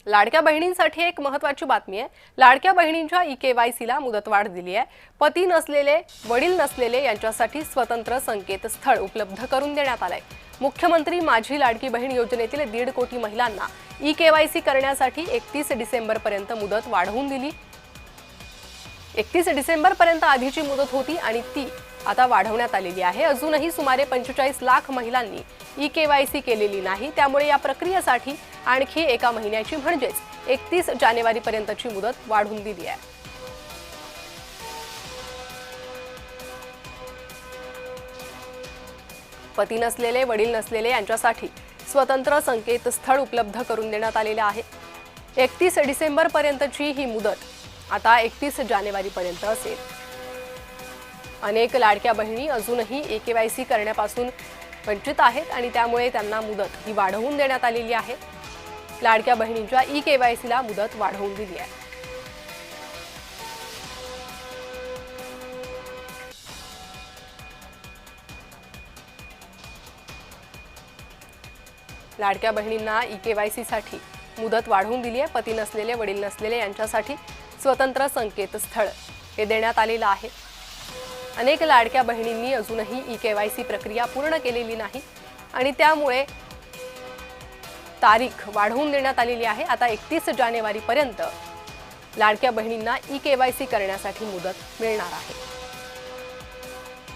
लाडक्या बहिणींसाठी एक महत्त्वाची बातमी आहे। लाडक्या बहिणींच्या ई-केवायसीला मुदतवाढ दिली आहे। पती नसलेले, वडील नसलेले यांच्यासाठी स्वतंत्र संकेतस्थळ उपलब्ध करून देण्यात आलंय। मुख्यमंत्री माझी लाडकी बहीण योजनेतील 1.5 कोटी महिलांना ई-केवायसी करण्यासाठी 31 डिसेंबर पर्यंत मुदत वाढवून दिली। 31 डिसेंबर पर्यंत आधीची मुदत होती आणि ती आता वाढवण्यात आलेली आहे। अजूनही सुमारे 45 लाख महिलांनी ई-केवायसी केलेली नाही, त्यामुळे या प्रक्रियेसाठी आणखी एका महिन्याची म्हणजेच 31 जानेवारी पर्यंतची मुदत वाढवून दिली आहे। पती नसलेले, वडील नसलेले यांच्यासाठी स्वतंत्र संकेतस्थळ उपलब्ध करून देण्यात आलेले आहे। 31 डिसेंबर पर्यंतची ही मुदत आता 31 जानेवारी पर्यंत असेल। अनेक लाडक्या बहिणी अजूनही ई-केवायसी करण्यापासून वंचित आहेत आणि त्यामुळे त्यांना मुदत ही वाढवून देण्यात आलेली आहे। लाडक्या बहिणींच्या ई-केवायसीला मुदत वाढवून दिली आहे। लाडक्या बहिणींना ई-केवायसीसाठी मुदत वाढवून दिली आहे। पती नसलेले, वडील नसलेले यांच्यासाठी स्वतंत्र संकेतस्थळ हे देण्यात आलेलं आहे। अनेक लाडक्या बहिणींनी अजूनही ई-केवायसी प्रक्रिया पूर्ण केलेली नाही आणि त्यामुळे तारीख वाढवून देण्यात आलेली आहे। आता 31 जानेवारी पर्यंत लाडक्या बहिणींना ई-केवायसी करण्यासाठी मुदत मिळणार आहे।